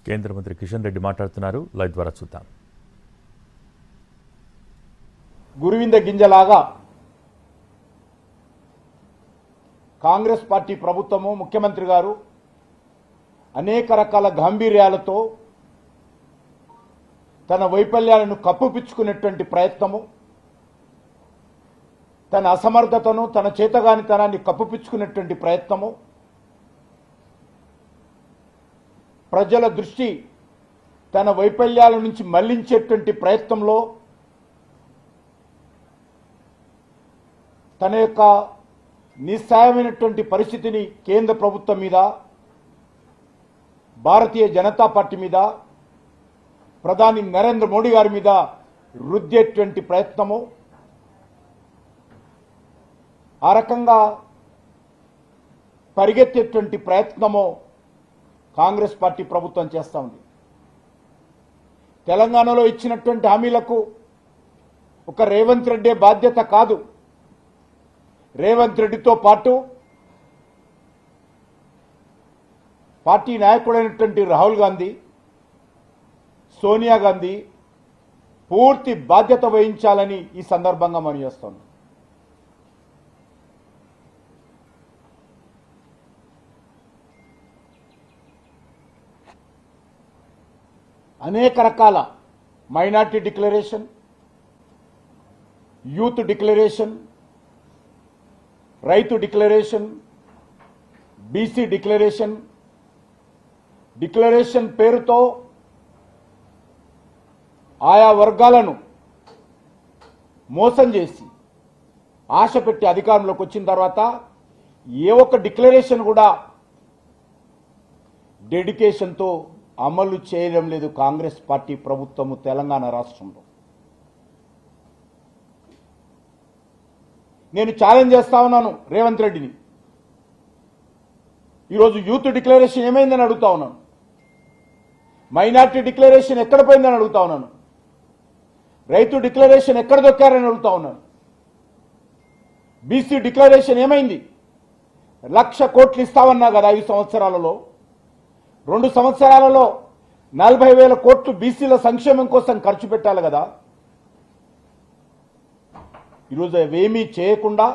కేంద్ర మంత్రి కిషన్ రెడ్డి మాట్లాడుతున్నారు. లైవ్ ద్వారా చూద్దాం. గురువింద గింజలాగా కాంగ్రెస్ పార్టీ ప్రభుత్వము ముఖ్యమంత్రి గారు అనేక రకాల గాంభీర్యాలతో తన వైఫల్యాలను కప్పిపుచ్చుకునేటువంటి ప్రయత్నము, తన అసమర్థతను తన చేతగానితనాన్ని కప్పిపుచ్చుకునేటువంటి ప్రయత్నము, ప్రజల దృష్టి తన వైఫల్యాల నుంచి మళ్లించేటువంటి ప్రయత్నంలో తన యొక్క నిస్సాయమైనటువంటి పరిస్థితిని కేంద్ర ప్రభుత్వం మీద, భారతీయ జనతా పార్టీ మీద, ప్రధాని నరేంద్ర మోడీ గారి మీద రుద్దేటువంటి ప్రయత్నము, ఆ రకంగా పరిగెత్తేటువంటి ప్రయత్నము కాంగ్రెస్ పార్టీ ప్రభుత్వం చేస్తూ ఉంది. తెలంగాణలో ఇచ్చినటువంటి హామీలకు ఒక రేవంత్ రెడ్డి బాధ్యత కాదు. రేవంత్ రెడ్డితో పాటు పార్టీ నాయకుడైనటువంటి రాహుల్ గాంధీ, సోనియా గాంధీ పూర్తి బాధ్యత వహించాలని ఈ సందర్భంగా మనం చేస్తాం. అనేక రకాల మైనార్టీ డిక్లరేషన్, యూత్ డిక్లరేషన్, రైతు డిక్లరేషన్, బీసీ డిక్లరేషన్ పేరుతో ఆయా వర్గాలను మోసం చేసి ఆశ పెట్టి అధికారంలోకి వచ్చిన తర్వాత ఏ ఒక్క డిక్లరేషన్ కూడా డెడికేషన్తో అమలు చేయడం లేదు కాంగ్రెస్ పార్టీ ప్రభుత్వము తెలంగాణ రాష్ట్రంలో. నేను ఛాలెంజ్ చేస్తా ఉన్నాను రేవంత్ రెడ్డిని. ఈరోజు యూత్ డిక్లరేషన్ ఏమైందని అడుగుతా ఉన్నాను. మైనార్టీ డిక్లరేషన్ ఎక్కడ పోయిందని అడుగుతా ఉన్నాను. రైతు డిక్లరేషన్ ఎక్కడ దొక్కారని అడుగుతా ఉన్నాను. బీసీ డిక్లరేషన్ ఏమైంది? 1,00,000 కోట్లు ఇస్తామన్నా కదా 5 సంవత్సరాలలో. 2 సంవత్సరాలలో 40,000 కోట్లు బీసీల సంక్షేమం కోసం ఖర్చు పెట్టాలి కదా. ఈరోజు అవేమీ చేయకుండా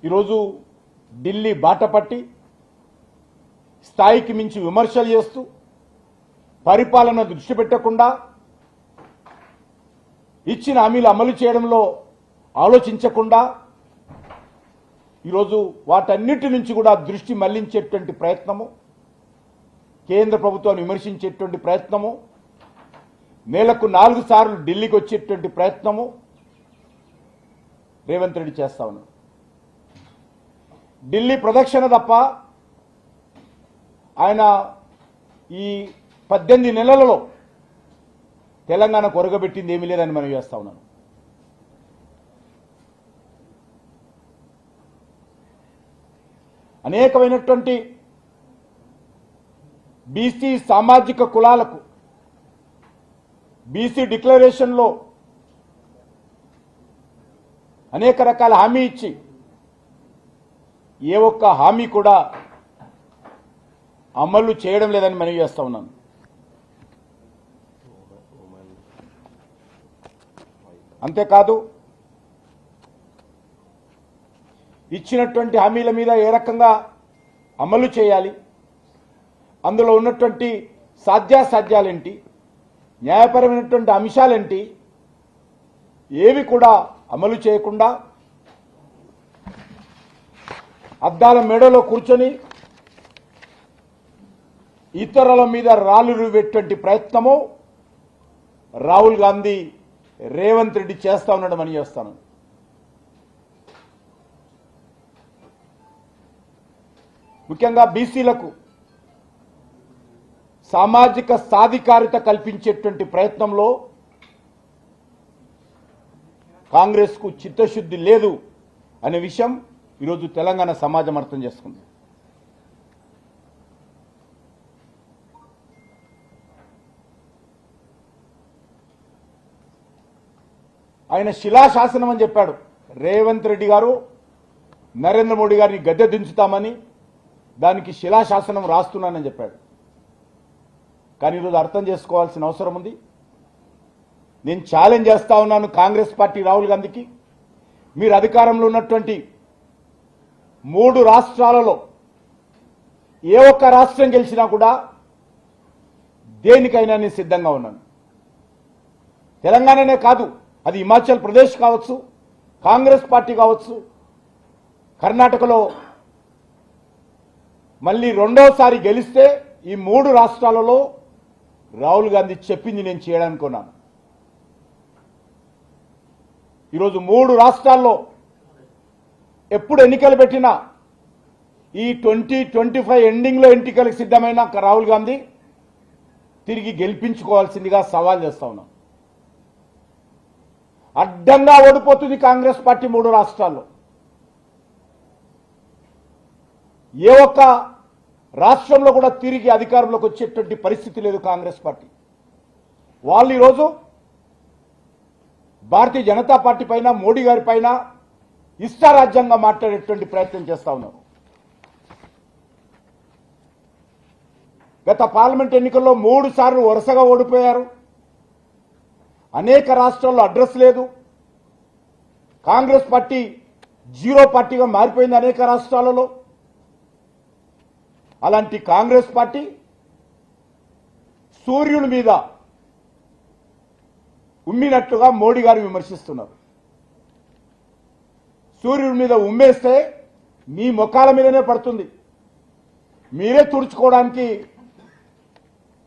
ఈరోజు ఢిల్లీ బాట పట్టి స్థాయికి మించి విమర్శలు చేస్తూ పరిపాలన దృష్టి పెట్టకుండా ఇచ్చిన హామీలు అమలు చేయడంలో ఆలోచించకుండా ఈరోజు వాటన్నిటి నుంచి కూడా దృష్టి మళ్లించేటువంటి ప్రయత్నము, కేంద్ర ప్రభుత్వాన్ని విమర్శించేటువంటి ప్రయత్నము, నెలకు 4 సార్లు ఢిల్లీకి వచ్చేటువంటి ప్రయత్నము రేవంత్ రెడ్డి చేస్తా ఉన్నారు. ఢిల్లీ ప్రదక్షిణ తప్ప ఆయన ఈ 18 నెలలలో తెలంగాణ కొరగబెట్టింది ఏమీ లేదని మనం చేస్తా ఉన్నాను. అనేకమైనటువంటి బీసీ సామాజిక కులాలకు బీసీ డిక్లరేషన్లో అనేక రకాల హామీ ఇచ్చి ఏ ఒక్క హామీ కూడా అమలు చేయడం లేదని మనం చేస్తా ఉన్నాను. అంతేకాదు ఇచ్చినటువంటి హామీల మీద ఏ రకంగా అమలు చేయాలి, అందులో ఉన్నటువంటి సాధ్యాసాధ్యాలేంటి, న్యాయపరమైనటువంటి అంశాలేంటి, ఏవి కూడా అమలు చేయకుండా అద్దాల మేడలో కూర్చొని ఇతరుల మీద రాళ్ళు రువ్వేటువంటి ప్రయత్నము రాహుల్ గాంధీ, రేవంత్ రెడ్డి చేస్తా ఉన్నాడు అని చేస్తాను. ముఖ్యంగా బీసీలకు సామాజిక సాధికారిత కల్పించేటువంటి ప్రయత్నంలో కాంగ్రెస్కు చిత్తశుద్ధి లేదు అనే విషయం ఈరోజు తెలంగాణ సమాజం అర్థం చేసుకుంది. ఆయన శిలాశాసనం అని చెప్పాడు. రేవంత్ రెడ్డి గారు నరేంద్ర మోడీ గారిని గద్దె దించుతామని దానికి శిలాశాసనం రాస్తున్నానని చెప్పాడు. కానీ ఈరోజు అర్థం చేసుకోవాల్సిన అవసరం ఉంది. నేను ఛాలెంజ్ చేస్తా ఉన్నాను కాంగ్రెస్ పార్టీ రాహుల్ గాంధీకి, మీరు అధికారంలో ఉన్నటువంటి 3 రాష్ట్రాలలో ఏ ఒక్క రాష్ట్రం గెలిచినా కూడా దేనికైనా నేను సిద్ధంగా ఉన్నాను. తెలంగాణనే కాదు, అది హిమాచల్ ప్రదేశ్ కావచ్చు, కాంగ్రెస్ పార్టీ కావచ్చు, కర్ణాటకలో మళ్ళీ రెండోసారి గెలిస్తే ఈ 3 రాష్ట్రాలలో రాహుల్ గాంధీ చెప్పింది నేను చేయడానుకున్నాను. ఈరోజు 3 రాష్ట్రాల్లో ఎప్పుడు ఎన్నికలు పెట్టినా ఈ 2025 ఎండింగ్లో ఎన్నికలకు సిద్ధమైన రాహుల్ గాంధీ తిరిగి గెలిపించుకోవాల్సిందిగా సవాల్ చేస్తా ఉన్నాం. అడ్డంగా ఓడిపోతుంది కాంగ్రెస్ పార్టీ 3 రాష్ట్రాల్లో. ఏ ఒక్క రాష్ట్రంలో కూడా తిరిగి అధికారంలోకి వచ్చేటువంటి పరిస్థితి లేదు కాంగ్రెస్ పార్టీ. వాళ్ళు ఈరోజు భారతీయ జనతా పార్టీ పైన, మోడీ గారి పైన ఇష్టారాజ్యంగా మాట్లాడేటువంటి ప్రయత్నం చేస్తా ఉన్నారు. గత పార్లమెంట్ ఎన్నికల్లో 3 సార్లు వరుసగా ఓడిపోయారు. అనేక రాష్ట్రాల్లో అడ్రస్ లేదు. కాంగ్రెస్ పార్టీ జీరో పార్టీగా మారిపోయింది అనేక రాష్ట్రాలలో. అలాంటి కాంగ్రెస్ పార్టీ సూర్యుని మీద ఉమ్మినట్టుగా మోడీ గారు విమర్శిస్తున్నారు. సూర్యుడి మీద ఉమ్మేస్తే మీ ముఖాల మీదనే పడుతుంది. మీరే తుడుచుకోవడానికి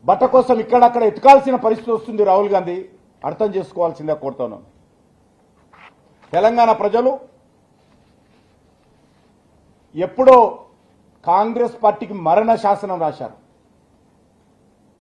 బట్ట కోసం ఇక్కడక్కడ ఎతకాల్సిన పరిస్థితి వస్తుంది. రాహుల్ గాంధీ అర్థం చేసుకోవాల్సిందే కోరుతున్నాను. తెలంగాణ ప్రజలు ఎప్పుడో కాంగ్రెస్ పార్టీకి మరణ శాసనం రాశారు.